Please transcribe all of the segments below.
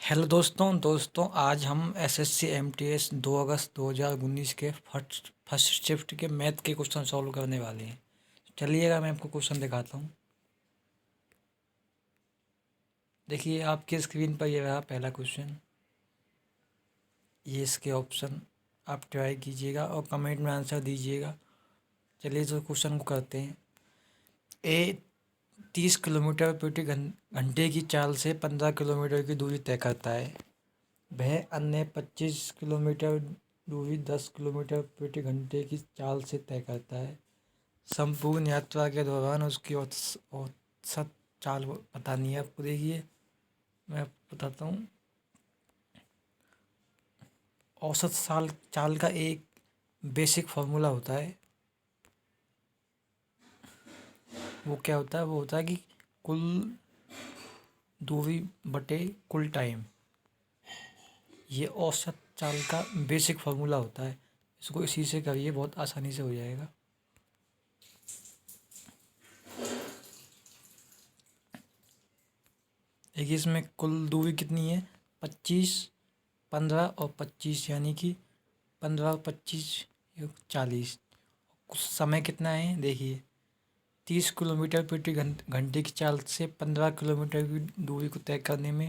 Hello दोस्तों आज हम एसएससी एमटीएस 2 अगस्त 2019 के फर्स्ट शिफ्ट के मैथ के क्वेश्चन सॉल्व करने वाले हैं। चलिएगा मैं आपको क्वेश्चन दिखाता हूँ। देखिए आपकी स्क्रीन पर ये रहा पहला क्वेश्चन। ये इसके ऑप्शन आप ट्राई कीजिएगा और कमेंट में आंसर दीजिएगा। चलिए तो क्वेश्चन को करते हैं। ए 30 किलोमीटर प्रति घंटे की चाल से 15 किलोमीटर की दूरी तय करता है। वह अन्य 25 किलोमीटर दूरी 10 किलोमीटर प्रति घंटे की चाल से तय करता है। संपूर्ण यात्रा के दौरान उसकी औसत चाल बतानी है आपको। देखिए मैं आपको बताता हूँ। औसत चाल का एक बेसिक फार्मूला होता है। वो क्या होता है? वो होता है कि कुल दूरी बटे कुल टाइम। ये औसत चाल का बेसिक फार्मूला होता है। इसको इसी से करिए, बहुत आसानी से हो जाएगा। देखिए इसमें कुल दूरी कितनी है? 25, 15 और 25, यानी कि 15 और 25 40। कुछ समय कितना है? देखिए 30 किलोमीटर प्रति घंटे की चाल से 15 किलोमीटर की दूरी को तय करने में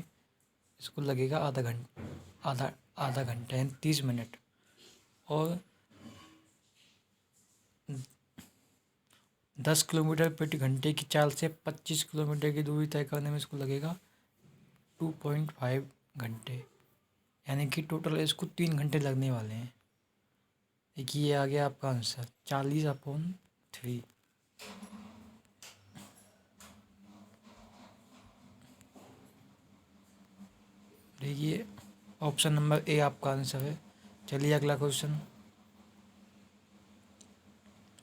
इसको लगेगा आधा घंटा यानी 30 मिनट। और 10 किलोमीटर प्रति घंटे की चाल से 25 किलोमीटर की दूरी तय करने में इसको लगेगा 2.5 घंटे, यानी कि टोटल इसको 3 घंटे लगने वाले हैं। देखिए ये आ गया आपका आंसर 40/3। देखिए ऑप्शन नंबर ए आपका आंसर है। चलिए अगला क्वेश्चन।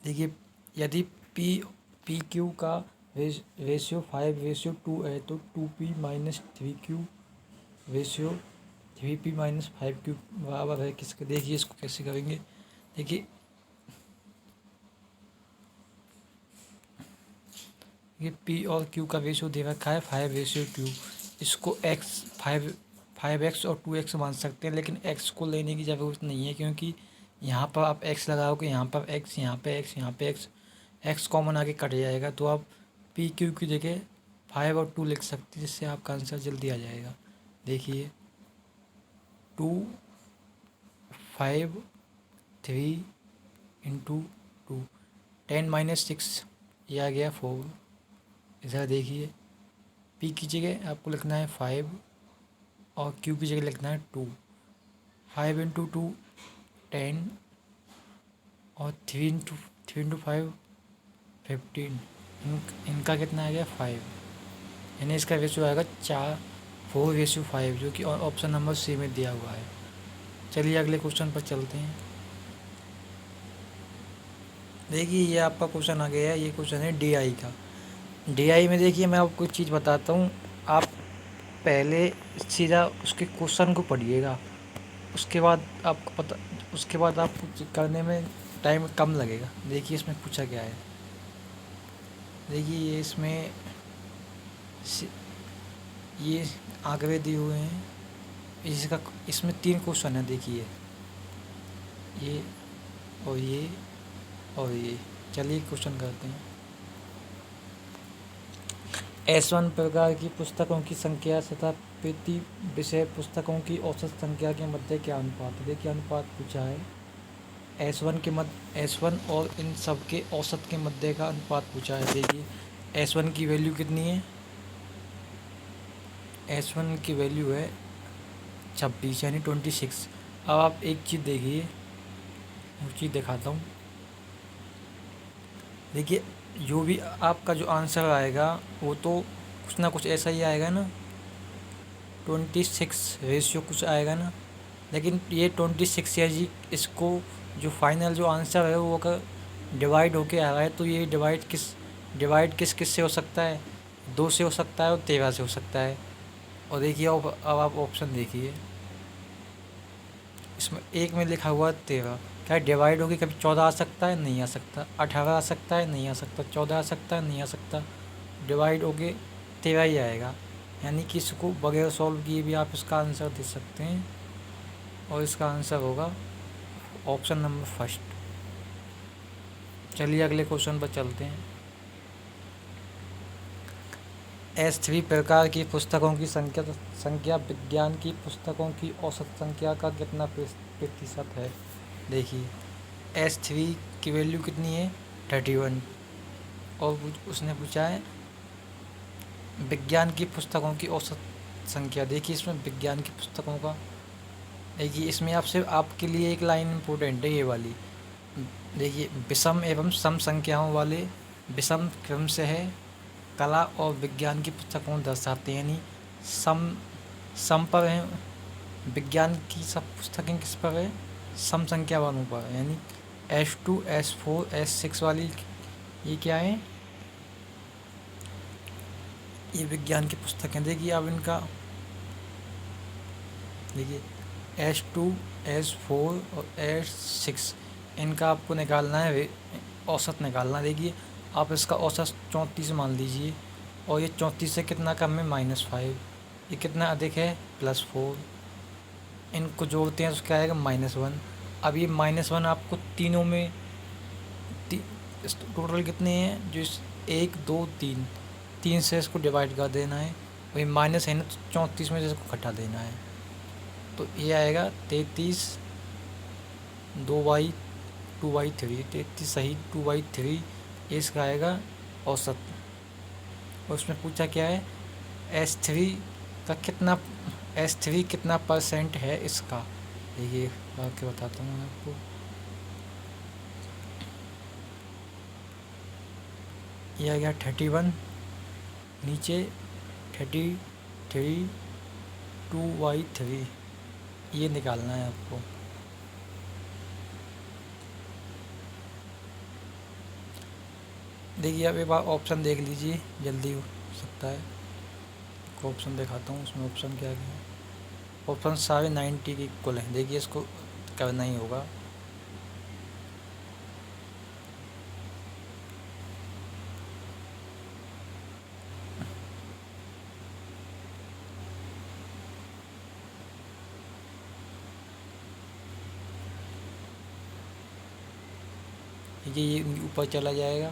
देखिए यदि पी क्यू का रेशियो 5:2 है तो 2p-3q रेशियो 3p-5q बराबर है किसके? देखिए इसको कैसे करेंगे। देखिए ये पी और क्यू का रेशियो दे रखा है 5:2। इसको फाइव एक्स और 2x मान सकते हैं, लेकिन x को लेने की ज़रूरत नहीं है, क्योंकि यहाँ पर आप x लगाओगे, यहाँ पर x, यहाँ पे x, यहाँ पे x कॉमन आके कट जाएगा। तो आप पी क्यू की जगह 5 और 2 लिख सकते हैं, जिससे आपका आंसर जल्दी आ जाएगा। देखिए 2 5 3 इंटू 2 10-6, ये आ गया 4। इधर देखिए पी की जगह आपको लिखना है 5 और क्यू की जगह लिखना है 2। 5 इंटू 2 10 और 3 इंटू 5 15। इनका कितना आ गया 5, यानी इसका रेशियो आएगा 4:5, जो कि ऑप्शन नंबर सी में दिया हुआ है। चलिए अगले क्वेश्चन पर चलते हैं। देखिए ये आपका क्वेश्चन आ गया है। ये क्वेश्चन है डीआई का। डीआई में देखिए मैं आपको एक चीज़ बताता हूँ। आप पहले सीधा उसके क्वेश्चन को पढ़िएगा, उसके बाद आपको करने में टाइम कम लगेगा। देखिए इसमें पूछा क्या है। देखिए ये इसमें ये आंकड़े दिए हुए हैं। इसमें 3 क्वेश्चन है। देखिए ये और ये और ये। चलिए क्वेश्चन करते हैं। S1 प्रकार की पुस्तकों की संख्या तथा प्रति विषय पुस्तकों की औसत संख्या के मध्य क्या अनुपात है? देखिए अनुपात पूछा है। S1 और इन सब के औसत के मध्य का अनुपात पूछा है। देखिए S1 की वैल्यू कितनी है? S1 की वैल्यू है 26, यानी 26। अब आप एक चीज़ देखिए, वो चीज़ दिखाता हूँ। देखिए जो भी आपका जो आंसर आएगा वो तो कुछ ना कुछ ऐसा ही आएगा ना, 26 रेशियो कुछ आएगा ना। लेकिन ये 26 है जी, इसको जो फाइनल जो आंसर है वो अगर डिवाइड होके आ रहा है तो ये डिवाइड किस किस से हो सकता है? 2 से हो सकता है और 13 से हो सकता है। और देखिए अब आप ऑप्शन देखिए, इसमें एक में लिखा हुआ 13, क्या डिवाइड होके कभी 14 आ सकता है? नहीं आ सकता। 18 आ सकता है? नहीं आ सकता। 14 आ सकता है? नहीं आ सकता। डिवाइड होके 13 ही आएगा। यानी कि इसको बगैर सॉल्व किए भी आप इसका आंसर दे सकते हैं, और इसका आंसर होगा ऑप्शन नंबर फर्स्ट। चलिए अगले क्वेश्चन पर चलते हैं। S3 प्रकार की पुस्तकों की संख्या विज्ञान की पुस्तकों की औसत संख्या का कितना प्रतिशत है। देखिए S3 की वैल्यू कितनी है 31, और उसने पूछा है विज्ञान की पुस्तकों की औसत संख्या। देखिए इसमें विज्ञान की पुस्तकों का, देखिए इसमें आपसे आपके लिए एक लाइन इम्पोर्टेंट है ये वाली। देखिए विषम एवं सम संख्याओं वाले विषम क्रम से है कला और विज्ञान की पुस्तकों को दर्शाते हैं, यानी सम पर है, विज्ञान की सब पुस्तकें किस पर है, सम संख्या वालों पर, यानी S2 S4 S6 वाली ये क्या है, ये विज्ञान की पुस्तकें। देखिए अब इनका देखिए S2 S4 और S6 इनका आपको निकालना है, औसत निकालना है। देखिए आप इसका औसत 34 मान लीजिए, और ये 34 से कितना कम है -5, ये कितना अधिक है +4, इनको जोड़ते हैं तो क्या आएगा -1। अब ये -1 आपको तीनों में टोटल कितने हैं, जो 1 2 3 3 से इसको डिवाइड कर देना है, वही माइनस है ना, 34 में से इसको घटा देना है, तो ये आएगा 33 2/3, 33 सही 2/3, ये इसका आएगा औसत। और उसमें पूछा क्या है S3 का कितना, S3 कितना % है इसका। देखिए आके बताता हूँ मैं आपको। ये आ गया 31, नीचे 33 2/3, ये निकालना है आपको। देखिए अब एक बार ऑप्शन देख लीजिए, जल्दी हो सकता है। ऑप्शन दिखाता हूँ, उसमें ऑप्शन क्या क्या, ऑप्शन सारे 90 के इक्वल हैं। देखिए इसको करना ही होगा। ये ऊपर चला जाएगा,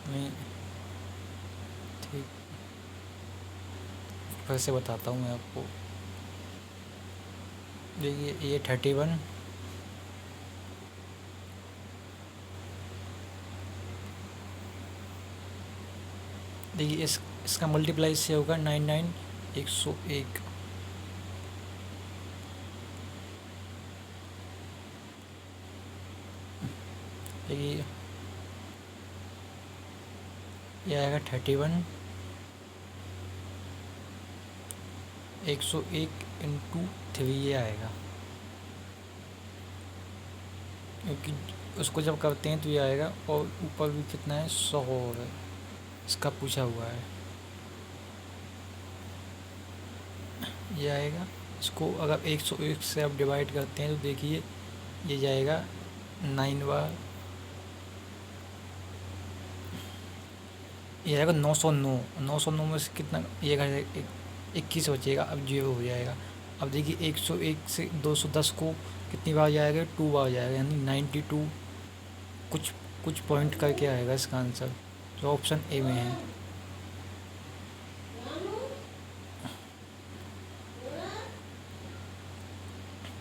नहीं ठीक, फिर से बताता हूँ मैं आपको। देखिए ये 31, देखिए इसका मल्टीप्लाई से होगा 99 101, देखिए ये आएगा 31 101 × 3, ये आएगा, क्योंकि उसको जब करते हैं तो ये आएगा। और ऊपर भी कितना है 100 है, इसका पूछा हुआ है, ये आएगा। इसको अगर 101 से आप डिवाइड करते हैं तो देखिए ये जाएगा 9 बार, ये आएगा 909, 909 में से कितना ये 21 बचेगा, अब 0 हो जाएगा। अब देखिए 101 से 210 को कितनी बार जाएगा, 2 बार जाएगा, यानी 92 कुछ कुछ पॉइंट करके आएगा इसका आंसर, जो ऑप्शन ए में है।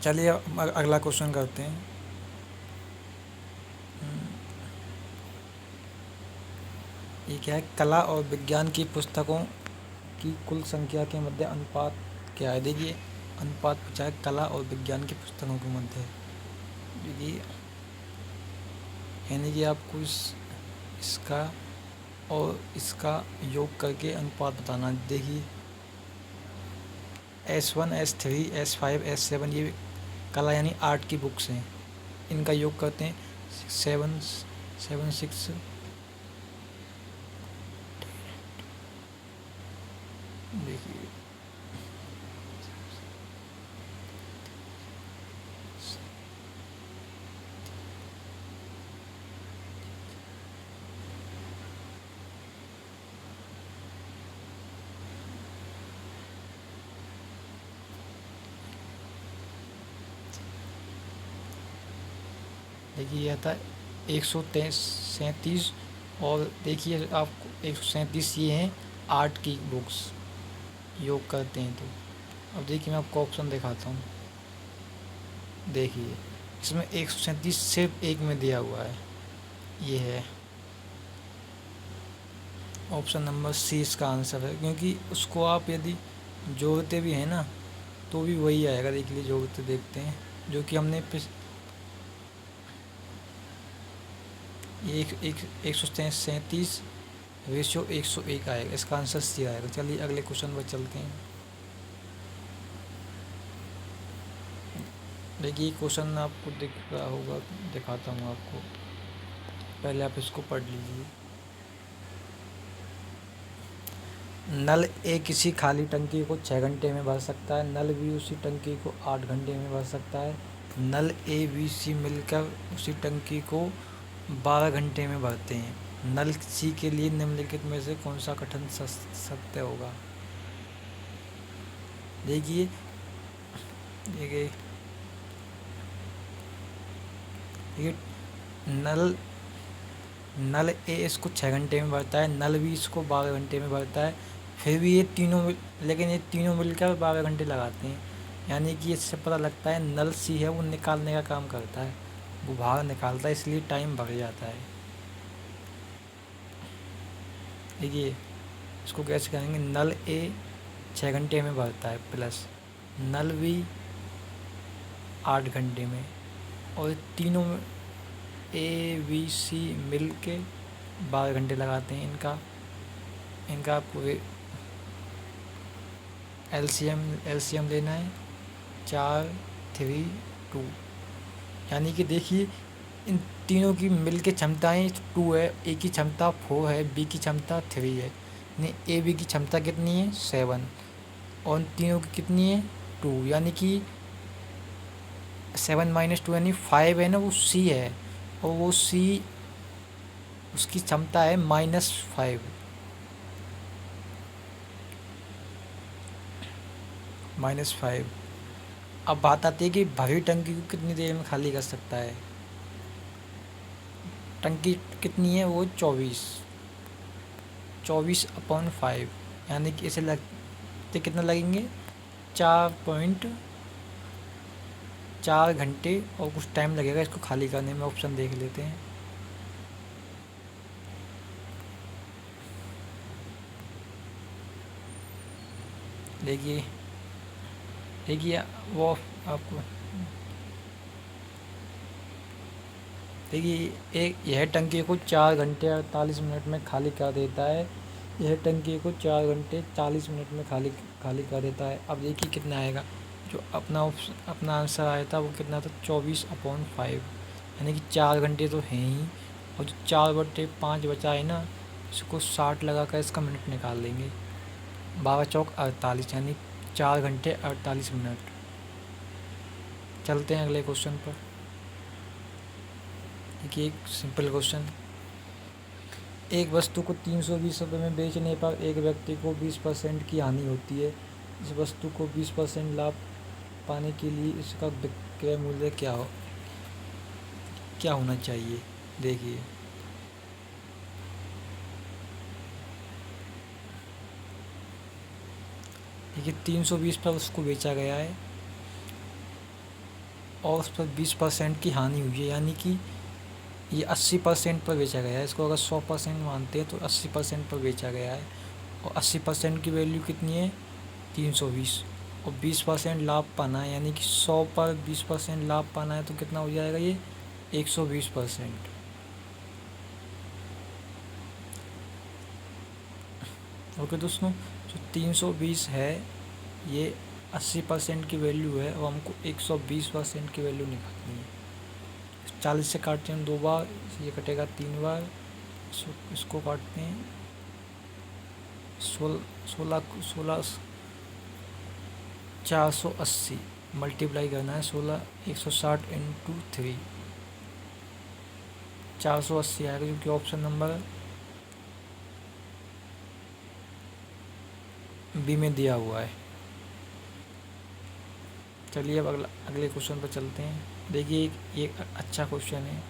चलिए अगला क्वेश्चन करते हैं। ये क्या है, कला और विज्ञान की पुस्तकों की कुल संख्या के मध्य अनुपात क्या है। देखिए अनुपात पूछा है कला और विज्ञान की पुस्तकों के मध्य। देखिए यानी कि आपको इसका और इसका योग करके अनुपात बताना। देखिए S1 S3 S5 S7 ये कला यानी आर्ट की बुक्स हैं, इनका योग करते हैं 7 7 6, देखिए देखिए यह था 137। और देखिए आपको 137 ये हैं 8 की बुक्स योग करते हैं तो। अब देखिए मैं आपको ऑप्शन दिखाता हूँ। देखिए इसमें 137 सिर्फ एक में दिया हुआ है, ये है ऑप्शन नंबर सी इसका आंसर है। क्योंकि उसको आप यदि जोड़ते भी हैं ना तो भी वही आएगा। देख लीजिए जोड़ते देखते हैं, जो कि हमने एक एक 137 रेशियो 101 आएगा। इसका आंसर सी आएगा। चलिए अगले क्वेश्चन पर चलते हैं। देखिए क्वेश्चन आपको दिख रहा होगा, दिखाता हूँ आपको, पहले आप इसको पढ़ लीजिए। नल ए किसी खाली टंकी को 6 घंटे में भर सकता है। नल बी उसी टंकी को 8 घंटे में भर सकता है। नल ए बी सी मिलकर उसी टंकी को 12 घंटे में भरते हैं। नल सी के लिए निम्नलिखित में से कौन सा कथन सत्य होगा? देखिए देखिए देखिए नल नल ए इसको 6 घंटे में भरता है, नल बी इसको 12 घंटे में भरता है। फिर भी ये तीनों लेकिन ये तीनों मिलकर 12 घंटे लगाते हैं। यानी कि इससे पता लगता है नल सी है वो निकालने का काम करता है, वो बाहर निकालता है, इसलिए टाइम बढ़ जाता है। देखिए इसको कैसे करेंगे? नल ए 6 घंटे में भरता है प्लस नल बी 8 घंटे में, और तीनों ए बी सी मिल के 12 घंटे लगाते हैं। इनका आपको एलसीएम लेना है 4, 3, 2। यानी कि देखिए इन तीनों की मिल के क्षमताएँ 2 है, ए की क्षमता 4 है, बी की क्षमता 3 है। यानी ए बी की क्षमता कितनी है? 7। और इन तीनों की कितनी है? 2। यानी कि 7 - 2 यानी 5 है ना, वो सी है, और वो सी उसकी क्षमता है -5। -5। अब बात आती है कि भरी टंकी को कितनी देर में खाली कर सकता है। टंकी कितनी है? वो 24/5। यानी कि इसे लगते कितना लगेंगे? 4.4 घंटे और कुछ टाइम लगेगा इसको खाली करने में। ऑप्शन देख लेते हैं। देखिए देखिए वो आपको देखिए एक यह टंकी को 4 घंटे 48 मिनट में खाली कर देता है। यह टंकी को 4 घंटे 40 मिनट में खाली खाली कर देता है। अब देखिए कितना आएगा। जो अपना आंसर आया था वो कितना था? 24/5। यानी कि 4 घंटे तो हैं ही, और जो 4/5 बचा है ना, इसको 60 लगा कर इसका मिनट निकाल देंगे। 12 चौक 48, यानी 4 घंटे 48 मिनट। चलते हैं अगले क्वेश्चन पर। देखिए एक सिंपल क्वेश्चन। एक वस्तु को 320 रुपये में बेचने पर एक व्यक्ति को 20% की हानि होती है। इस वस्तु को 20% लाभ पाने के लिए इसका विक्रय मूल्य क्या होना चाहिए? देखिए देखिए 320 पर उसको बेचा गया है और उस पर 20% की हानि हुई है। यानी कि ये 80% पर बेचा गया है। इसको अगर 100% मानते हैं तो 80% पर बेचा गया है। और 80% की वैल्यू कितनी है? 320। और 20% लाभ पाना है, यानी कि 100 पर 20% लाभ पाना है तो कितना हो जाएगा? ये 120%। ओके दोस्तों, जो 320 है ये 80% की वैल्यू है और हमको 120% की वैल्यू निकालनी है। 40 से काटते हैं 2 बार, ये कटेगा 3 बार। इसको काटते हैं 16 480 मल्टीप्लाई करना है 16 160 × 3 480 आएगा, जो कि ऑप्शन नंबर बी में दिया हुआ है। चलिए अब अगले क्वेश्चन पर चलते हैं। देखिए एक अच्छा क्वेश्चन है।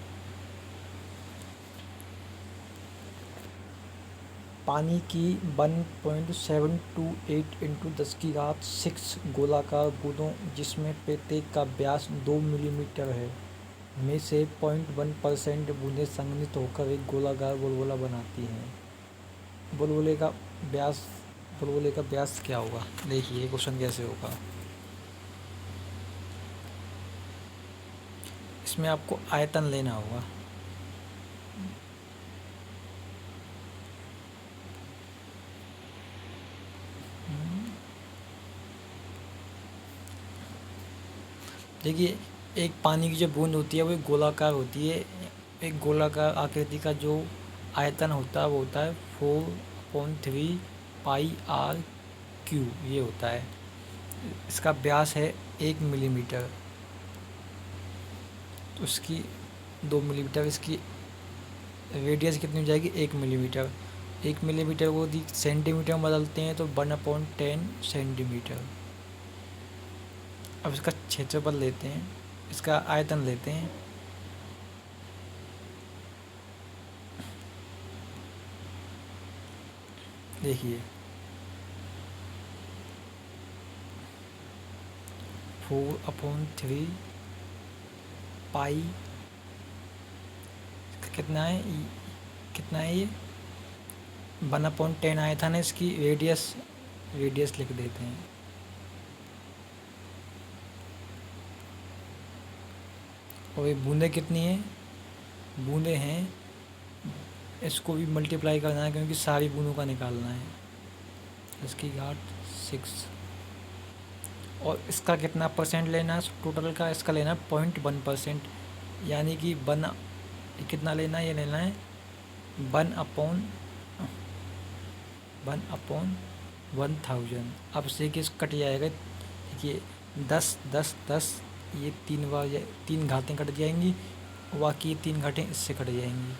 पानी की 1.728 इंटू 10 की घात 6 गोलाकार बूंदों, जिसमें प्रत्येक का व्यास 2 मिलीमीटर है, में से 0.1% बूंदें संघनित होकर एक गोलाकार बुलबुला बनाती हैं। बुलबुले का व्यास बुलबुले का व्यास क्या होगा? देखिए क्वेश्चन कैसे होगा। इसमें आपको आयतन लेना होगा। देखिए एक पानी की जो बूंद होती है वो एक गोलाकार होती है। एक गोलाकार आकृति का जो आयतन होता है वो होता है 4/3 पाई r क्यू, ये होता है। इसका व्यास है 1 मिलीमीटर, तो इसकी 2 मिलीमीटर, इसकी रेडियस कितनी हो जाएगी? 1 मिलीमीटर। 1 मिलीमीटर को यदि सेंटीमीटर में बदलते हैं तो 1/10 सेंटीमीटर। अब इसका क्षेत्रफल लेते हैं, इसका आयतन लेते हैं। देखिए 4/3 पाई, कितना है ये? 1/10 आयतन है, इसकी रेडियस रेडियस लिख देते हैं। और ये बूंदें कितनी हैं? बूंदें हैं, इसको भी मल्टीप्लाई करना है क्योंकि सारी बूंदों का निकालना है। इसकी घात 6। और इसका कितना परसेंट लेना है टोटल का? इसका लेना है 0.1%, यानी कि कितना लेना है? ये लेना है 1/1000। अब से कि कट जाएगा। देखिए 10 10 10, ये 3 बार 3 घातें कट जाएंगी, बाकी 3 घातें इससे कट जाएंगी।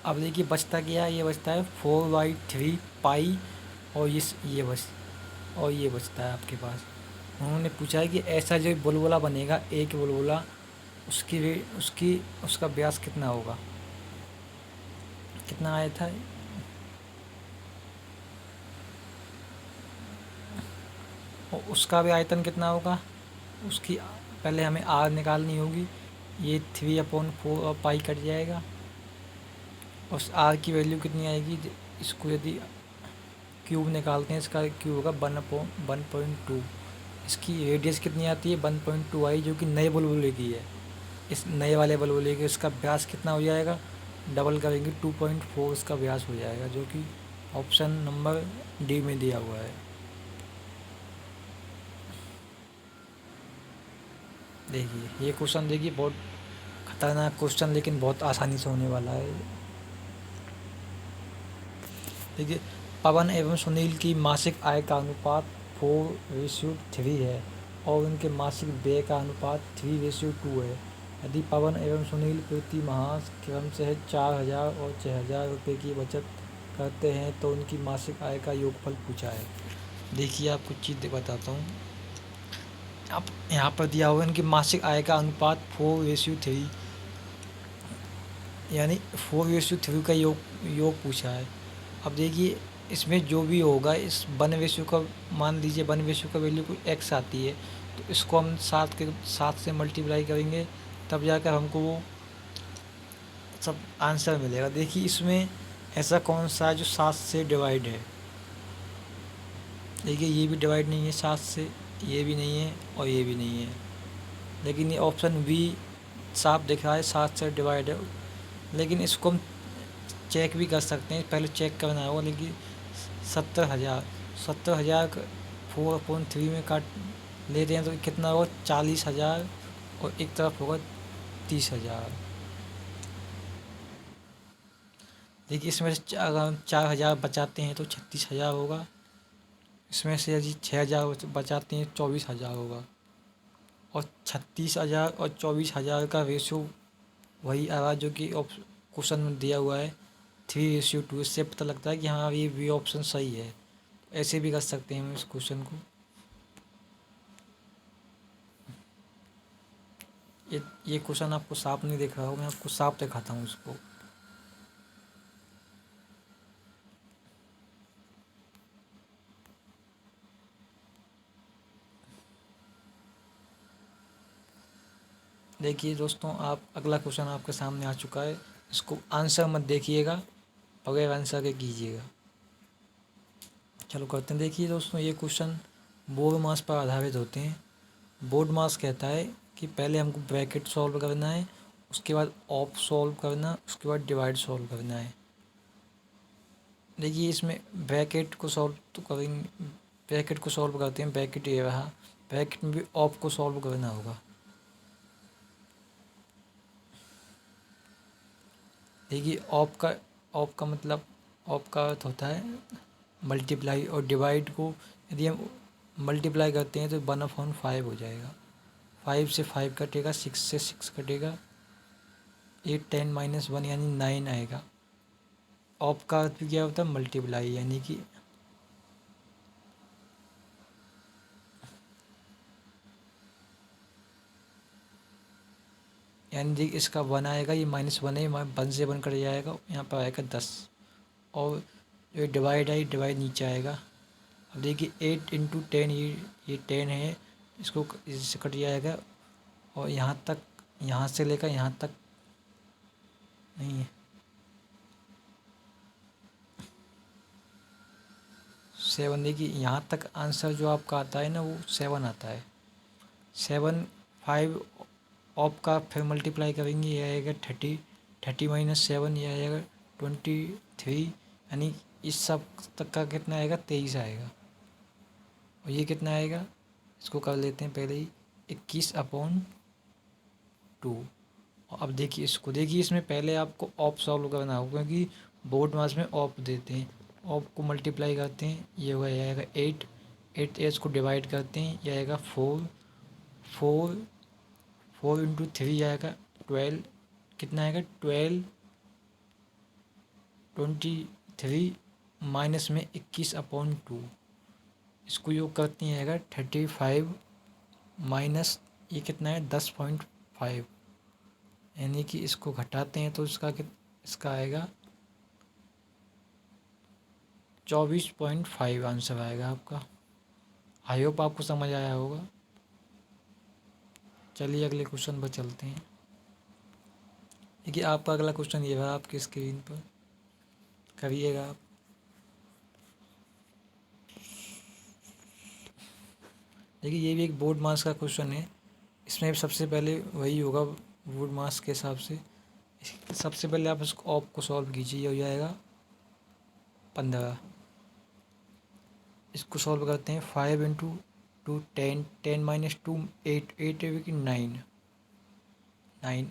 अब देखिए बचता क्या है? ये बचता है 4/3 पाई, और ये बचता है आपके पास। उन्होंने पूछा है कि ऐसा जो बुलबुला बनेगा, एक बुलबुला, उसका व्यास कितना होगा? कितना आया था? और उसका भी आयतन कितना होगा? उसकी पहले हमें आर निकालनी होगी। ये 3/4 कट जाएगा, उस आर की वैल्यू कितनी आएगी? इसको यदि क्यूब निकालते हैं, इसका क्यूब होगा 1/1.2। इसकी रेडियस कितनी आती है? 1.2 आई, जो कि नए बुलबुले की है। इस नए वाले बुलबुले के इसका व्यास कितना हो जाएगा? डबल करेंगे 2.4 इसका व्यास हो जाएगा, जो कि ऑप्शन नंबर डी में दिया हुआ है। देखिए ये क्वेश्चन, देखिए बहुत खतरनाक क्वेश्चन, लेकिन बहुत आसानी से होने वाला है। देखिए पवन एवं सुनील की मासिक आय का अनुपात 4:3 है, और उनके मासिक व्यय का अनुपात 3:2 है। यदि पवन एवं सुनील प्रति माह क्रमशः 4,000 और 6,000 रुपये की बचत करते हैं तो उनकी मासिक आय का योगफल पूछा है। देखिए आप कुछ चीज़ बताता हूँ। अब यहाँ पर दिया हुआ है इनकी मासिक आय का अनुपात 4:3, यानी 4:3 का योग पूछा है। अब देखिए इसमें जो भी होगा, इस 1 का मान लीजिए 1 का वैल्यू कोई x आती है, तो इसको हम 7 से मल्टीप्लाई करेंगे, तब जाकर हमको वो सब आंसर मिलेगा। देखिए इसमें ऐसा कौन सा है जो 7 से डिवाइड है? देखिए ये भी डिवाइड नहीं है 7 से, ये भी नहीं है और ये भी नहीं है, लेकिन ये ऑप्शन बी साफ दिख रहा है 7 से डिवाइड है। लेकिन इसको हम चेक भी कर सकते हैं, पहले चेक करना होगा। लेकिन 70,000 का 4/3 में काट लेते हैं तो कितना होगा? 40,000, और एक तरफ होगा 30,000। देखिए इसमें से अगर हम 4,000 बचाते हैं तो 36,000 होगा। इसमें से यदि 6,000 बचाते हैं 24,000 होगा। और 36,000 और 24,000 का रेशो वही आ रहा जो कि क्वेश्चन में दिया हुआ है 3:2। इससे पता लगता है कि हाँ ये बी ऑप्शन सही है। ऐसे भी कर सकते हैं हम इस क्वेश्चन को। ये क्वेश्चन आपको साफ नहीं दिख रहा हो, मैं आपको साफ दिखाता हूँ इसको। देखिए दोस्तों, आप अगला क्वेश्चन आपके सामने आ चुका है। इसको आंसर मत देखिएगा, बगैर आंसर के कीजिएगा। चलो करते हैं। देखिए दोस्तों, ये क्वेश्चन बोर्ड मास पर आधारित होते हैं। बोर्ड मास कहता है कि पहले हमको ब्रैकेट सॉल्व करना है, उसके बाद ऑफ सॉल्व करना, उसके बाद डिवाइड सॉल्व करना है। देखिए इसमें ब्रैकेट को सॉल्व तो करेंगे, ब्रैकेट को सॉल्व करते हैं। ब्रैकेट ये रहा, ब्रैकेट में भी ऑफ को सॉल्व करना होगा। देखिए ऑफ का मतलब, ऑफ का अर्थ होता है मल्टीप्लाई, और डिवाइड को यदि हम मल्टीप्लाई करते हैं तो 1/5 हो जाएगा। 5 से 5 कटेगा, 6 से 6 कटेगा, 8 10 -1 यानी 9 आएगा। ऑफ का अर्थ भी क्या होता है? मल्टीप्लाई, यानी कि देखिए इसका 1 आएगा, ये -1 है, 1 से 1 कट जाएगा, यहाँ पर आएगा 10। और जो डिवाइड है, डिवाइड नीचे आएगा। अब देखिए 8 × 10, ये 10 है, इसको इससे कट जाएगा, और यहाँ तक, यहाँ से लेकर यहाँ तक नहीं है, 7। देखिए यहाँ तक आंसर जो आपका आता है ना, वो 7 आता है। 7 5 ऑफ का फिर मल्टीप्लाई करेंगे, ये आएगा 30, 30 - 7 ये आएगा 23, यानी इस सब तक का कितना आएगा? 23 आएगा। और ये कितना आएगा? इसको कर लेते हैं पहले ही, 21/2। अब देखिए इसको, देखिए इसमें पहले आपको ऑफ सॉल्व करना होगा, क्योंकि बोर्ड मास में ऑफ देते हैं। ऑफ को मल्टीप्लाई करते हैं, ये हो जाएगा 8, 8 एज को डिवाइड करते हैं, ये आएगा 4, 4 × 3 आएगा 12, कितना आएगा? 12, 23 माइनस में 21/2, इसको योग करते हैं आएगा 35 माइनस ये कितना है? 10.5, यानी कि इसको घटाते हैं तो इसका आएगा 24.5 आंसर आएगा आपका। आई होप आपको समझ आया होगा। चलिए अगले क्वेश्चन पर चलते हैं। देखिए आपका अगला क्वेश्चन ये रहा आपकी स्क्रीन पर, करिएगा आप। देखिए ये भी एक बोर्ड मास का क्वेश्चन है। इसमें सबसे पहले वही होगा बोर्ड मास के हिसाब से। सबसे पहले आप इसको ऑफ को सॉल्व कीजिए, हो जाएगा 15। इसको सॉल्व करते हैं, 5 × 2 10, 10 - 2 8, 8 है कि 9, 9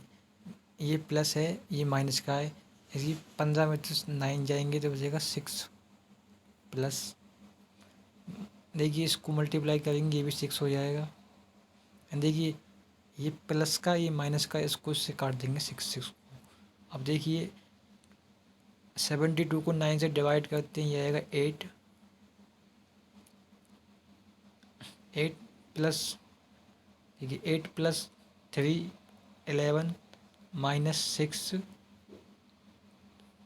ये प्लस है, ये माइनस का है, इसकी 15 में तो 9 जाएंगे तो बचेगा 6 प्लस। देखिए इसको मल्टीप्लाई करेंगे, ये भी 6 हो जाएगा। देखिए ये प्लस का, ये माइनस का, इसको इससे काट देंगे 6 को। अब देखिए 72 को 9 से डिवाइड करते हैं, ये आएगा 8, 8 प्लस, देखिए 8 + 3 11 -6,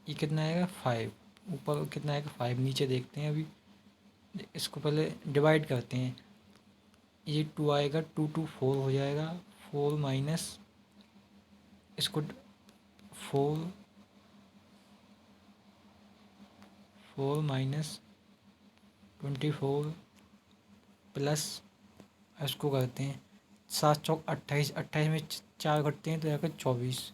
ये कितना आएगा? 5। ऊपर कितना आएगा? 5। नीचे देखते हैं अभी, इसको पहले डिवाइड करते हैं, ये 2 आएगा, 2 2 4 हो जाएगा, 4 माइनस इसको 4 4 -24 प्लस, इसको करते हैं 7 चौक 28, 28 में 4 कटते हैं तो आएगा 24,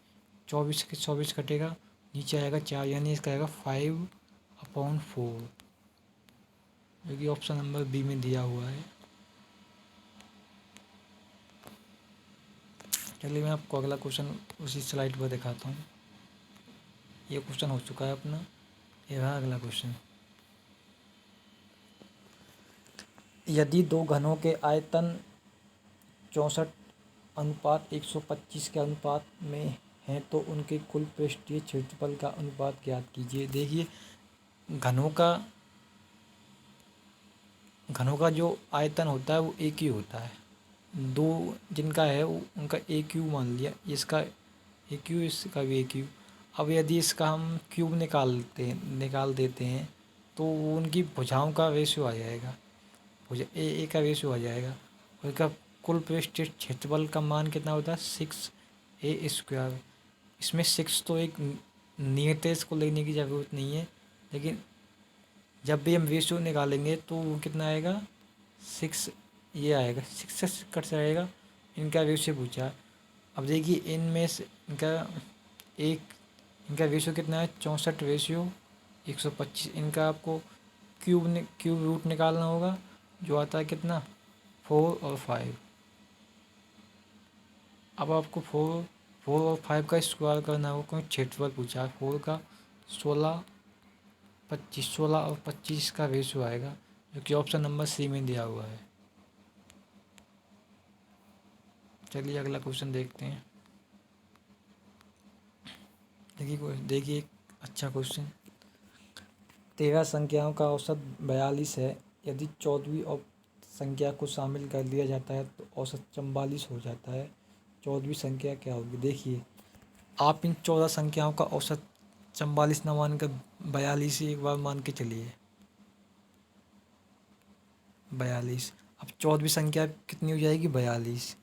24 के 24 कटेगा, नीचे आएगा 4, यानी इसका आएगा 5/4, जो कि ऑप्शन नंबर बी में दिया हुआ है। चलिए मैं आपको अगला क्वेश्चन उसी स्लाइड पर दिखाता हूँ। ये क्वेश्चन हो चुका है अपना, ये रहा अगला क्वेश्चन। यदि दो घनों के आयतन 64:125 के अनुपात में हैं तो उनके कुल पृष्ठीय क्षेत्रफल का अनुपात ज्ञात कीजिए। देखिए घनों का जो आयतन होता है वो एक ही होता है, दो जिनका है उनका ए क्यू मान लिया, इसका ए क्यू, इसका भी ए क्यू। अब यदि इसका हम क्यूब निकाल देते हैं तो उनकी भुजाओं का रेशियो आ जाएगा, भुजा ए का रेशियो आ जाएगा। उसका कुल पृष्ठीय क्षेत्रफल का मान कितना होता है 6a²। इसमें 6 तो एक नियत है, इसको लेने की ज़रूरत नहीं है, लेकिन जब भी हम रेशियो निकालेंगे तो वो कितना आएगा 6, ये आएगा 6 से कट जाएगा। इनका रेशियो पूछा। अब देखिए इनमें से इनका रेशियो कितना है 64 रेशियो 125। इनका आपको क्यूब रूट निकालना होगा, जो आता है कितना 4 और 5। अब आपको 4 और 5 का स्क्वायर करना होगा, क्योंकि क्षेत्रफल पूछा है। 4 का 16, 25, 16 और 25 का रेशियो आएगा, जो कि ऑप्शन नंबर सी में दिया हुआ है। चलिए अगला क्वेश्चन देखते हैं। देखिए एक अच्छा क्वेश्चन। 13 संख्याओं का औसत 42 है। यदि 14वीं और संख्या को शामिल कर लिया जाता है तो औसत 44 हो जाता है। 14वीं संख्या क्या होगी? देखिए आप इन 14 संख्याओं का औसत 44 न मान कर 42 ही एक बार मान के चलिए, 42। अब 14वीं संख्या कितनी हो जाएगी 42।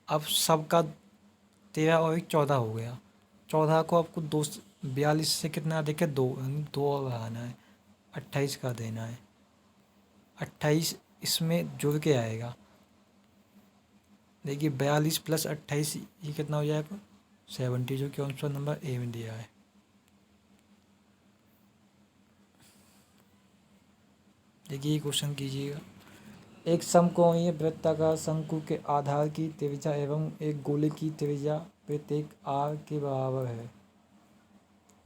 अब सबका 13 और 14 हो गया। 14 को आपको 42 से कितना देखे 2 और बढ़ाना है, 28 का देना है। 28 इसमें जुड़ के आएगा। देखिए 42 + 28 ये कितना हो जाएगा 70, जो कि ऑप्शन नंबर ए में दिया है। देखिए ये क्वेश्चन कीजिएगा। एक समकोणीय वृत्ताकार शंकु के आधार की त्रिज्या एवं एक गोले की त्रिज्या प्रत्येक r के बराबर है।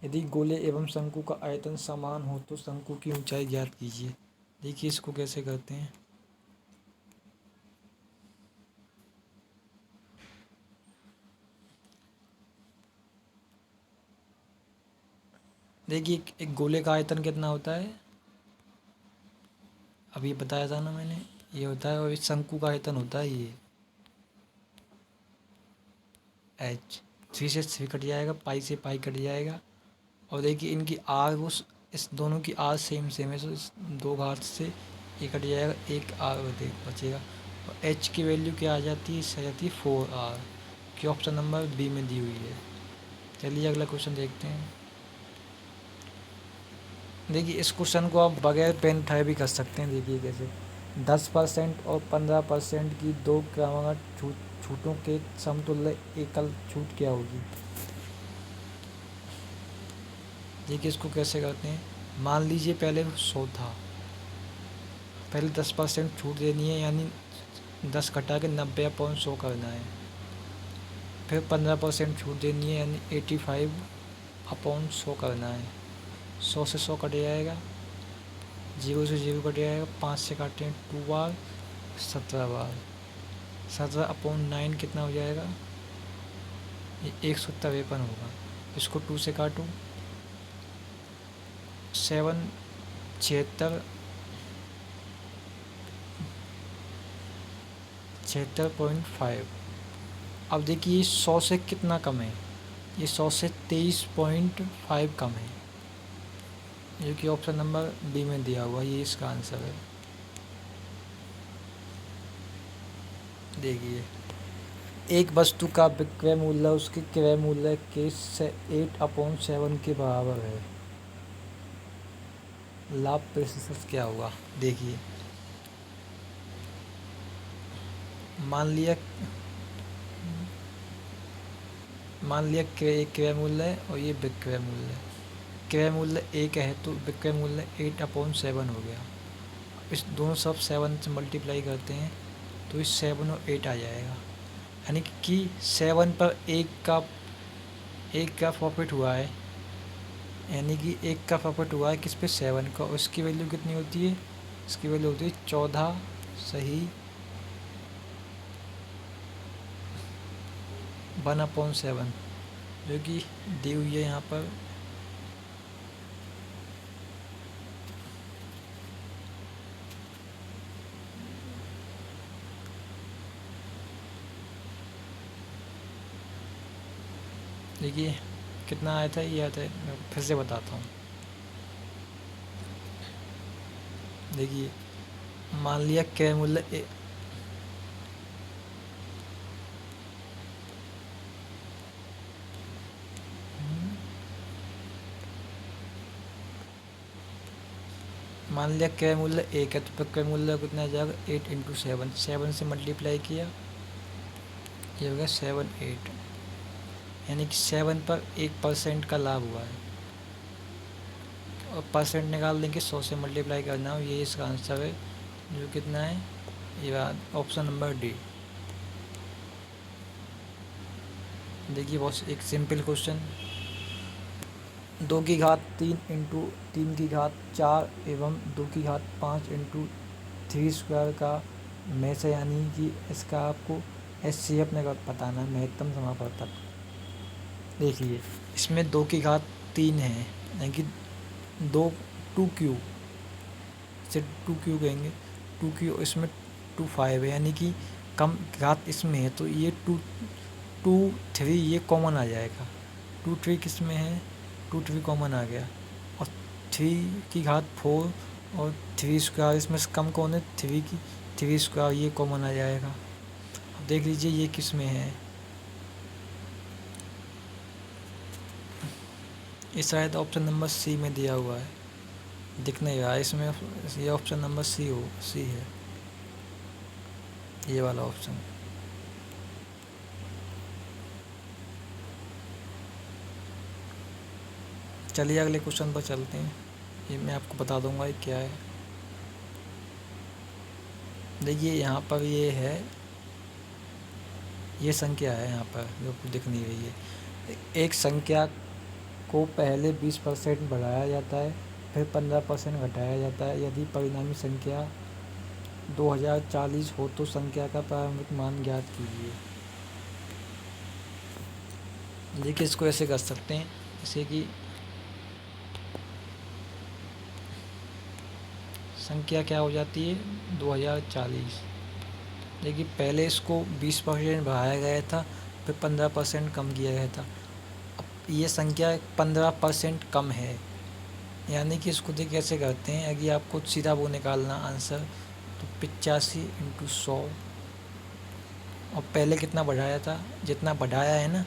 यदि गोले एवं शंकु का आयतन समान हो तो शंकु की ऊंचाई ज्ञात कीजिए। देखिए इसको कैसे करते हैं। देखिए एक गोले का आयतन कितना होता है, अभी बताया था ना मैंने, ये होता है। और इस शंकु का आयतन होता है ये h। 3 से 3 कट जाएगा, पाई से पाई कट जाएगा। और देखिए इनकी आर इस दोनों की आर सेम है, तो इस 2 घात से ये कट जाएगा, एक आर बचेगा। और एच की वैल्यू क्या आ जाती है, इससे आ जाती है 4r, कि ऑप्शन नंबर बी में दी हुई है। चलिए अगला क्वेश्चन देखते हैं। देखिए इस क्वेश्चन को आप बगैर पेन उठाए भी कर सकते हैं। देखिए कैसे 10% और 15% की दो क्रमागत छूटों के समतुल्य एकल छूट क्या होगी? देखिए इसको कैसे करते हैं। मान लीजिए पहले 100 था, पहले 10% छूट देनी है, यानी 10 घटा के 90/100 करना है। फिर 15% छूट देनी है, यानी 85/100 करना है। 100 से 100 कट जाएगा, 0 से 0 कट जाएगा, 5 से काटें 2 बार, 17 बार। 17/9 कितना हो जाएगा, ये 153 होगा। इसको 2 से काटो, 7 76.5। अब देखिए ये 100 से कितना कम है, ये 100 से 23.5 कम है, जो कि ऑप्शन नंबर बी में दिया हुआ, ये इसका आंसर है। देखिए एक वस्तु का विक्रय मूल्य उसके क्रय मूल्य के 8/7 के बराबर है। लाभ प्रतिशत क्या होगा? देखिए मान लिया क्रय मूल्य है और ये विक्रय मूल्य है। क्रय मूल्य 1 है तो विक्रय मूल्य 8/7 हो गया। इस दोनों सब 7 से मल्टीप्लाई करते हैं तो इस 7 और 8 आ जाएगा, यानी कि 7 पर 1 का प्रॉफिट हुआ है, यानी कि 1 का प्रॉफिट हुआ है किस पे 7 का। और इसकी वैल्यू कितनी होती है, इसकी वैल्यू होती है 14 सही 1/7, जो कि दी हुई है यहाँ पर। देखिए कितना आया था, ये आया था, मैं फिर से बताता हूँ। देखिए मान लिया क्रय मूल्य मान लिया क्रय मूल्य 1 है, तो फिर क्रय मूल्य कितना आ जाएगा 8 इंटू 7, 7 से मल्टीप्लाई किया, ये हो गया 7/8, यानी कि 7 पर 1% का लाभ हुआ है। और परसेंट निकाल देंगे, 100 से मल्टीप्लाई करना हो, ये इसका आंसर है, जो कितना है, ये बात ऑप्शन नंबर डी। देखिए बहुत एक सिंपल क्वेश्चन, 2 की घात 3 इंटू 3 की घात 4 एवं 2 की घात 5 इंटू 3 स्क्वायर का में से, यानी कि इसका आपको एचसीएफ में बताना है, महत्तम समापवर्तक। देखिए इसमें 2 की घात 3 है, यानी कि 2 से 2 कहेंगे, 2 इसमें 2 5 है, यानी कि कम घात इसमें है, तो ये 2 3 ये कॉमन आ जाएगा, 2 3 किस में है, 2 3 कॉमन आ गया, और 3 की घात 4 और 3 स्क्वायर इसमें से कम कौन है, 3 स्क्वायर ये कॉमन आ जाएगा। अब देख लीजिए ये किस में है, ये शायद ऑप्शन नंबर सी में दिया हुआ है, दिख नहीं रहा है इसमें, ये ऑप्शन नंबर सी है, ये वाला ऑप्शन। चलिए अगले क्वेश्चन पर चलते हैं, ये मैं आपको बता दूंगा ये क्या है। देखिए यहाँ पर ये है, ये संख्या है यहाँ पर जो दिख नहीं रही है, एक संख्या को पहले 20% बढ़ाया जाता है, फिर 15% घटाया जाता है, यदि परिणामी संख्या 2040 हो तो संख्या का प्रारंभिक मान ज्ञात कीजिए। देखिए इसको ऐसे कर सकते हैं, जैसे कि संख्या क्या हो जाती है 2040, देखिए पहले इसको 20% बढ़ाया गया था, फिर 15% कम किया गया था, अब ये संख्या 15% कम है, यानी कि इसको देखिए कैसे करते हैं, अगर आपको सीधा वो निकालना आंसर, तो 85 इंटू 100, और पहले कितना बढ़ाया था, जितना बढ़ाया है ना,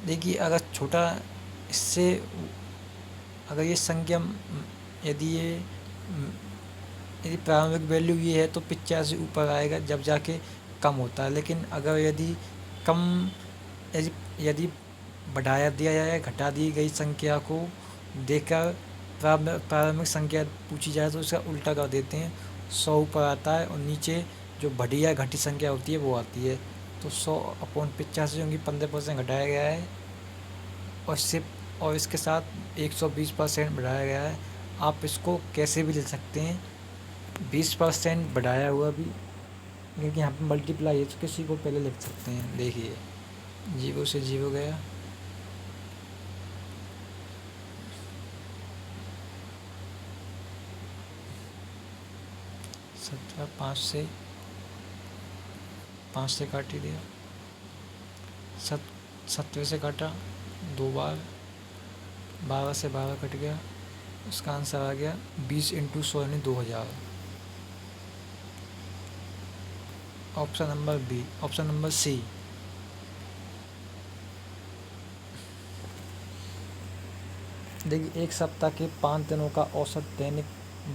देखिए अगर छोटा इससे, अगर ये संख्या यदि ये यदि प्रारंभिक वैल्यू ये है तो 85 ऊपर आएगा जब जाके कम होता है, लेकिन अगर यदि कम यदि यदि बढ़ाया दिया जाए, घटा दी गई संख्या को देकर प्रारंभिक संख्या पूछी जाए तो इसका उल्टा कर देते हैं, 100 ऊपर आता है और नीचे जो बढ़ी या घटी संख्या होती है वो आती है, तो 100/85 क्योंकि 15% घटाया गया है, और इसके साथ 120% बढ़ाया गया है। आप इसको कैसे भी ले सकते हैं, 20% बढ़ाया हुआ भी, क्योंकि यहाँ पे मल्टीप्लाई है तो किसी को पहले लिख सकते हैं। देखिए 0 से 0 गया, 17, 5 से काट ही दिया, 17 से काटा 2 बार, 12 से 12 कट गया, उसका आंसर आ गया 20 इंटू 100 यानी 2000। Option number B, option number C. देखिए एक सप्ताह के 5 दिनों का औसत दैनिक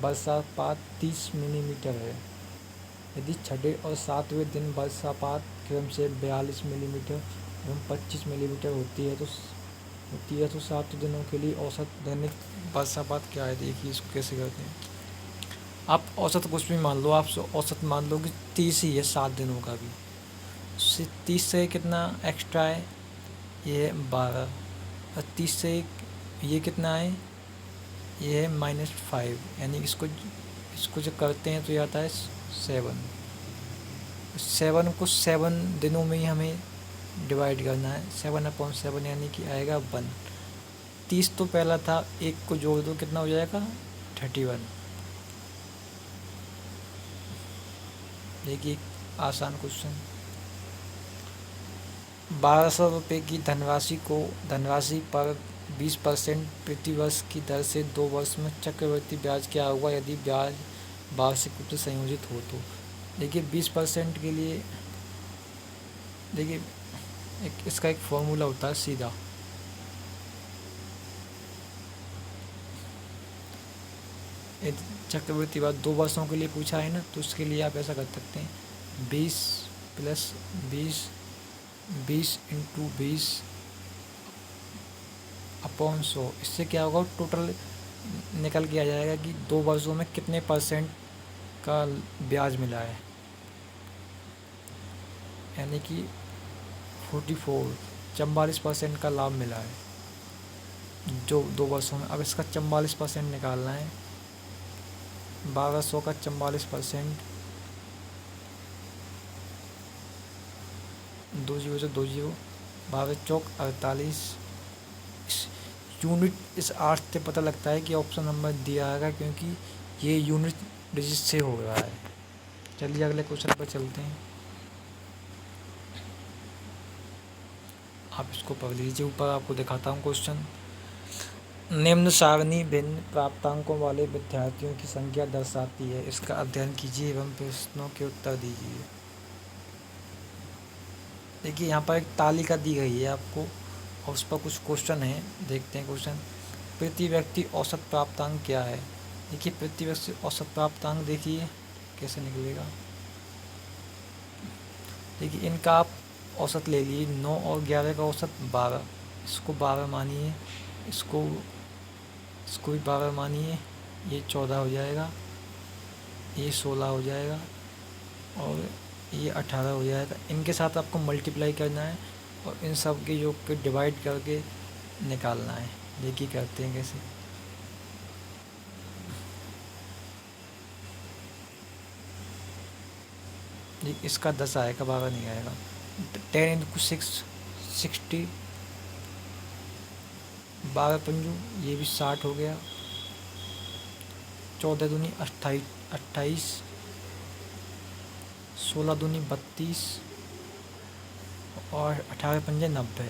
वर्षापात 30 मिलीमीटर है, यदि छठे और सातवें दिन वर्षापात क्रम से 42 मिलीमीटर एवं 25 मिलीमीटर होती है तो 7 दिनों के लिए औसत दैनिक वर्षापात क्या है। देखिए इसको कैसे करते हैं, आप औसत कुछ भी मान लो, आप औसत मान लो कि 30 ही है 7 दिनों का भी, 30 से कितना एक्स्ट्रा है, ये है 12, और 30 से ये कितना है, ये है -5, यानी इसको जो करते हैं तो ये आता है 7 को 7 दिनों में ही हमें डिवाइड करना है, 7/7 यानी कि आएगा 1। 30 तो पहला था, एक को जोड़ दो कितना हो जाएगा 31। देखिए आसान क्वेश्चन। ₹1200 की धनराशि पर 20% प्रतिवर्ष की दर से 2 वर्ष में चक्रवृद्धि ब्याज क्या होगा यदि ब्याज वार्षिक रूप से संयोजित हो तो। देखिए 20% के लिए देखिए इसका एक फॉर्मूला होता है सीधा। चक्रवृद्धि ब्याज 2 वर्षों के लिए पूछा है ना, तो उसके लिए आप ऐसा कर सकते हैं 20 + 20 20 × 20/100। इससे क्या होगा, टोटल निकल के आ जाएगा कि 2 वर्षों में कितने % का ब्याज मिला है, यानी कि 44% का लाभ मिला है जो 2 वर्षों में। अब इसका 44% निकालना है। 1200 का 44%, 2 0 से 2 0, 12 चौक 48 यूनिट। इस 8 से पता लगता है कि ऑप्शन नंबर दिया आएगा, क्योंकि ये यूनिट डिजिट से हो रहा है। चलिए अगले क्वेश्चन पर चलते हैं। आप इसको पढ़ लीजिए, ऊपर आपको दिखाता हूँ क्वेश्चन। निम्न सारणी भिन्न प्राप्तांकों वाले विद्यार्थियों की संख्या दर्शाती है। इसका अध्ययन कीजिए एवं प्रश्नों के उत्तर दीजिए। देखिए यहाँ पर एक तालिका दी गई है आपको और उस पर कुछ क्वेश्चन है, देखते हैं क्वेश्चन। प्रति व्यक्ति औसत प्राप्तांक क्या है? देखिए प्रति व्यक्ति औसत प्राप्तांक देखिए कैसे निकलेगा। देखिए इनका आप औसत ले लीजिए, 9 और 11 का औसत 12, इसको 12 मानिए, इसको भी 12 मानिए, ये 14 हो जाएगा, ये 16 हो जाएगा और ये 18 हो जाएगा। इनके साथ आपको मल्टीप्लाई करना है और इन सब के योग को डिवाइड करके निकालना है। देखिए करते हैं कैसे। इसका 10 आएगा, 12 नहीं आएगा। 10 × 6 60, 12 पंजू ये भी 60 हो गया, 14 दूनी 28, 16 दूनी 32 और 18 पंजे 90।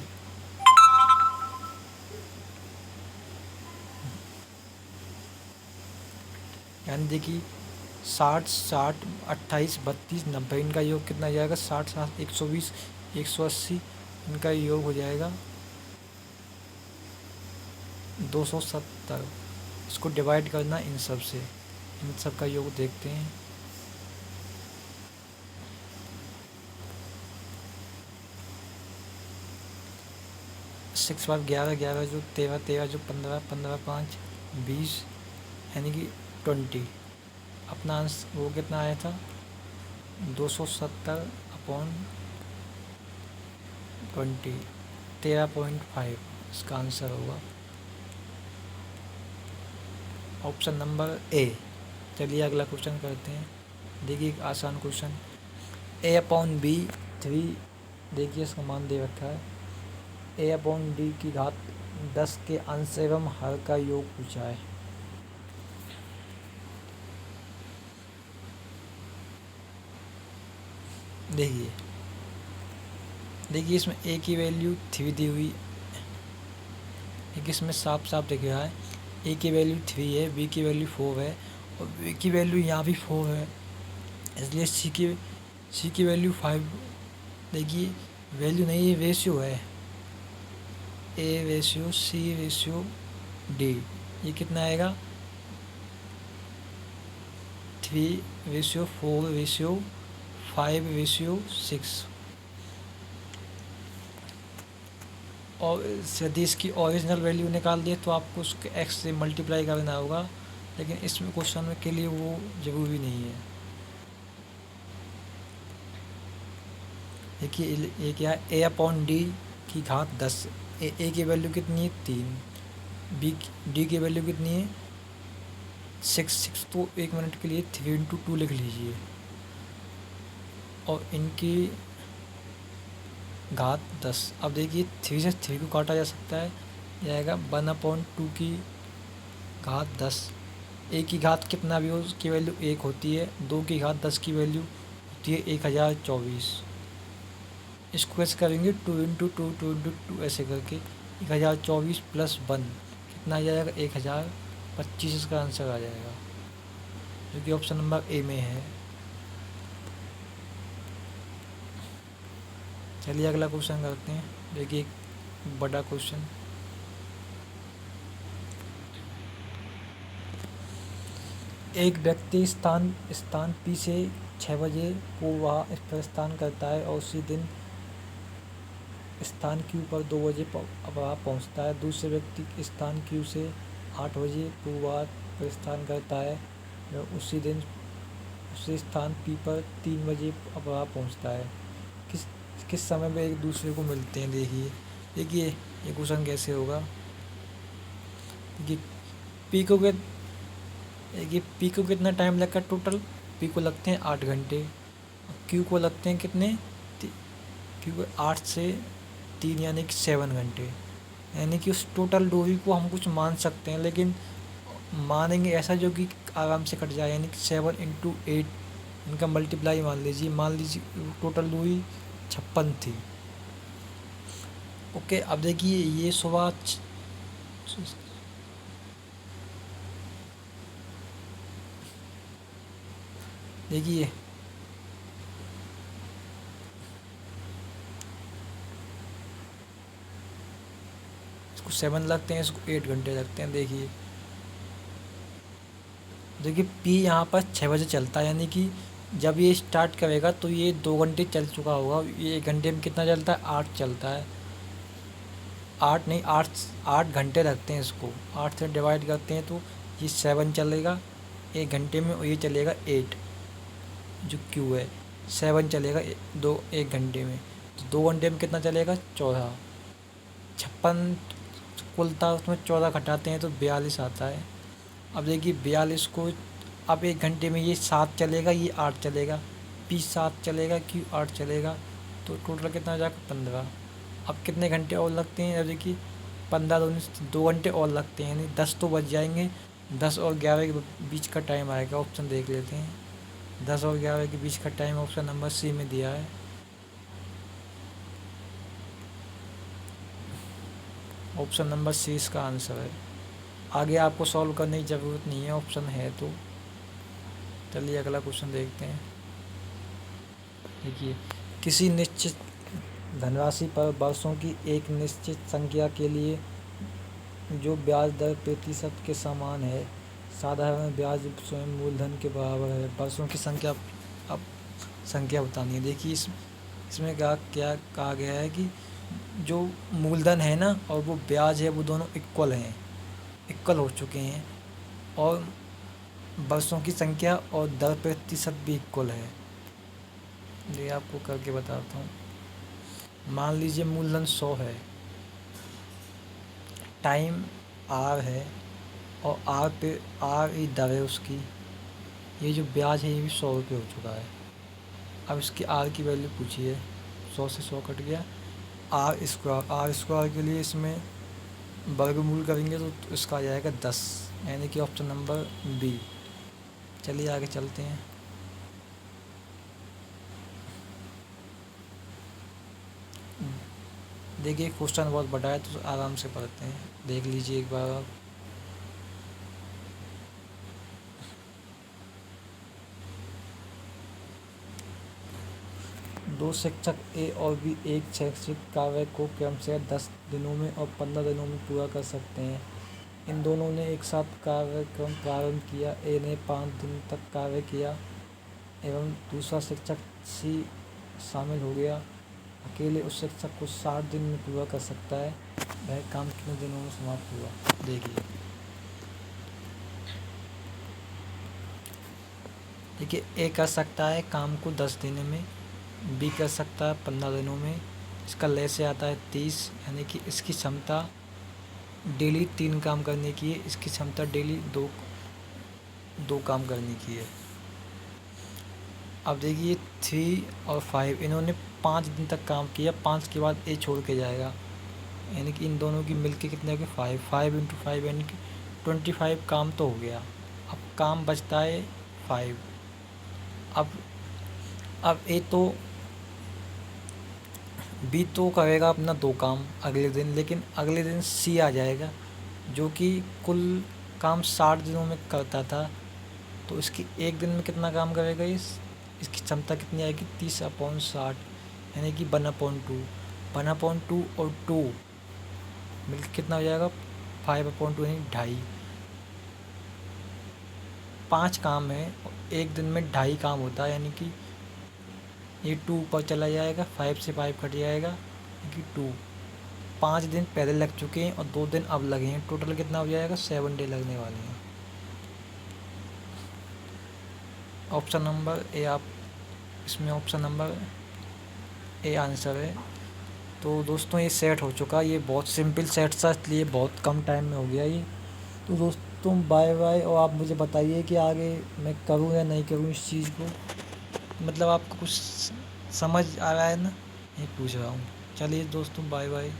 यानी देखिए 60 60 28 32 90, इनका योग कितना आ जाएगा, 60 60 120 180, इनका योग हो जाएगा 270। इसको डिवाइड करना इन सब से, इन सब का योग देखते हैं। 6 5 11 11 जो 13 13 जो 15 15 5 20, यानी कि 20। अपना आंसर वो कितना आया था, 270/20, 13.5 इसका आंसर होगा ऑप्शन नंबर ए। चलिए अगला क्वेश्चन करते हैं। देखिए एक आसान क्वेश्चन, a/b3, देखिए इसका मान दे रखा है। a/d की घात 10 के अंश एवं हर का योग पूछा है। देखिए इसमें a की वैल्यू 3 दी हुई, एक इसमें साफ साफ दिख रहा है a की वैल्यू 3 है, b की वैल्यू 4 है और b की वैल्यू यहाँ भी 4 है, इसलिए c की वैल्यू 5। देखिए वैल्यू नहीं, ये रेशियो है, a/c/d। ये कितना आएगा, 3/4/5/6। और यदि इसकी ओरिजिनल वैल्यू निकाल दिए तो आपको उसके x से मल्टीप्लाई करना होगा, लेकिन इसमें क्वेश्चन में के लिए वो ज़रूरी नहीं है। देखिए ये क्या है, a/d की घात 10, a की वैल्यू कितनी है 3, d की वैल्यू कितनी है 6। तो 1 मिनट के लिए 3 × 2 लिख लीजिए और इनकी घात 10। अब देखिए 3 से 3 को काटा जा सकता है, जाएगा 1/2 की घात 10। a की घात कितना भी हो उसकी वैल्यू 1 होती है, 2 की घात 10 की वैल्यू होती है 1024। इसको कैसे करेंगे, 2 × 2 ऐसे करके 1024 + 1 कितना आ जाएगा, 1025 इसका आंसर आ जाएगा, जो कि ऑप्शन नंबर ए में है। चलिए अगला क्वेश्चन करते हैं। देखिए एक बड़ा क्वेश्चन, एक व्यक्ति स्थान स्थान पी से 6 बजे पूर्व वहाँ प्रस्थान करता है और उसी दिन स्थान क्यू पर 2 बजे वहाँ पहुँचता है। दूसरे व्यक्ति स्थान क्यू से 8 बजे पूर्व वहाँ प्रस्थान करता है और उसी दिन उसी स्थान पी पर 3 बजे वहाँ पहुँचता है। किस किस समय में एक दूसरे को मिलते हैं। देखिए ये क्वेश्चन कैसे होगा। देखिए पी को के देखिए पी को कितना टाइम लगता है टोटल, पी को लगते हैं 8 घंटे, क्यू को लगते हैं कितने, क्यू को 8 से 3 यानी कि 7 घंटे, यानी कि उस टोटल दूरी को हम कुछ मान सकते हैं, लेकिन मानेंगे ऐसा जो कि आराम से कट जाए, यानी कि 7 × 8 इनका मल्टीप्लाई मान लीजिए टोटल दूरी 56 थी। ओके, अब देखिए ये सुबह देखिए इसको 7 लगते हैं, इसको 8 घंटे लगते हैं। देखिए पी यहाँ पर 6 बजे चलता है, यानी कि जब ये स्टार्ट करेगा तो ये 2 घंटे चल चुका होगा। ये 1 घंटे में कितना चलता है, 8 चलता है, 8 नहीं 8 घंटे लगते हैं इसको, 8 से डिवाइड करते हैं तो ये 7 चलेगा 1 घंटे में, और ये चलेगा 8 जो क्यू है, 7 चलेगा 1 घंटे में, तो 2 घंटे में कितना चलेगा, 14, 56 कुल था उसमें 14 घटाते हैं तो 42 आता है। अब देखिए 42 को अब 1 घंटे में ये 7 चलेगा, ये 8 चलेगा, पी 7 चलेगा, क्यू 8 चलेगा, तो टोटल कितना हो जाएगा, 15। अब कितने घंटे और लगते हैं, अब देखिए 15 2 घंटे और लगते हैं, यानी 10 तो बज जाएंगे। 10 और 11 के बीच का टाइम आएगा, ऑप्शन देख लेते हैं। 10 और 11 के बीच का टाइम ऑप्शन नंबर सी में दिया है। ऑप्शन नंबर सी इसका आंसर है। आगे आपको सॉल्व करने की ज़रूरत नहीं है, ऑप्शन है तो। चलिए अगला क्वेश्चन देखते हैं। देखिए किसी निश्चित धनराशि पर वर्षों की एक निश्चित संख्या के लिए जो ब्याज दर प्रतिशत के समान है, साधारण ब्याज स्वयं मूलधन के बराबर है। वर्षों की संख्या, अब संख्या बतानी है। देखिए इसमें क्या क्या कहा गया है कि जो मूलधन है ना और वो ब्याज है वो दोनों इक्वल हो चुके हैं, और वर्षों की संख्या और दर प्रतिशत भी इक्वल है। ये आपको करके बताता हूँ। मान लीजिए मूलधन 100 है, टाइम आर है, और आर ही दर है उसकी। ये जो ब्याज है ये भी 100 रुपये हो चुका है। अब इसकी आर की वैल्यू पूछिए, 100 से 100 कट गया, आर स्क्वायर के लिए इसमें वर्गमूल करेंगे तो इसका आ जाएगा 10, यानी कि ऑप्शन नंबर बी। चलिए आगे चलते हैं। देखिए क्वेश्चन बहुत बड़ा है तो आराम से पढ़ते हैं, देख लीजिए एक बार आप। दो शिक्षक ए और बी एक शैक्षिक कार्य को क्रमशः 10 दिनों में और 15 दिनों में पूरा कर सकते हैं। इन दोनों ने एक साथ कार्यक्रम प्रारंभ किया। ए ने 5 दिन तक कार्य किया एवं दूसरा शिक्षक सी शामिल हो गया। अकेले उस शिक्षक को 60 दिन में पूरा कर सकता है। वह काम कितने दिनों में समाप्त हुआ। देखिए ए कर सकता है काम को 10 दिनों में, बी कर सकता है 15 दिनों में। इसका लय से आता है 30, यानी कि इसकी क्षमता डेली 3 काम करने की है, इसकी क्षमता डेली दो काम करने की है। अब देखिए 3 और 5 इन्होंने 5 दिन तक काम किया, 5 के बाद ए छोड़ के जाएगा, यानी कि इन दोनों की मिलके कितने हो गए 5 × 5 यानी कि 25 काम तो हो गया। अब काम बचता है 5। अब ए तो बी तो करेगा अपना 2 काम अगले दिन, लेकिन अगले दिन सी आ जाएगा जो कि कुल काम 60 दिनों में करता था। तो इसकी एक दिन में कितना काम करेगा इसकी क्षमता कितनी आएगी, 30/60, यानी कि 1/2। 1/2 और 2 मिलकर कितना हो जाएगा, 5/2, यानी 2.5। 5 काम है एक दिन में 2.5 काम होता है, यानी कि ये 2 ऊपर चला जाएगा, 5 से 5 कट जाएगा, यानी कि 2। 5 दिन पहले लग चुके हैं और 2 दिन अब लगे हैं, टोटल कितना हो जाएगा, 7 डे लगने वाले हैं। ऑप्शन नंबर ए, आप इसमें ऑप्शन नंबर ए आंसर है। तो दोस्तों ये सेट हो चुका, ये बहुत सिंपल सेट था, इसलिए बहुत कम टाइम में हो गया ये। तो दोस्तों बाय बाय, और आप मुझे बताइए कि आगे मैं करूँ या नहीं करूँ इस चीज़ को, मतलब आपको कुछ समझ आ रहा है ना, ये पूछ रहा हूँ। चलिए दोस्तों बाय बाय।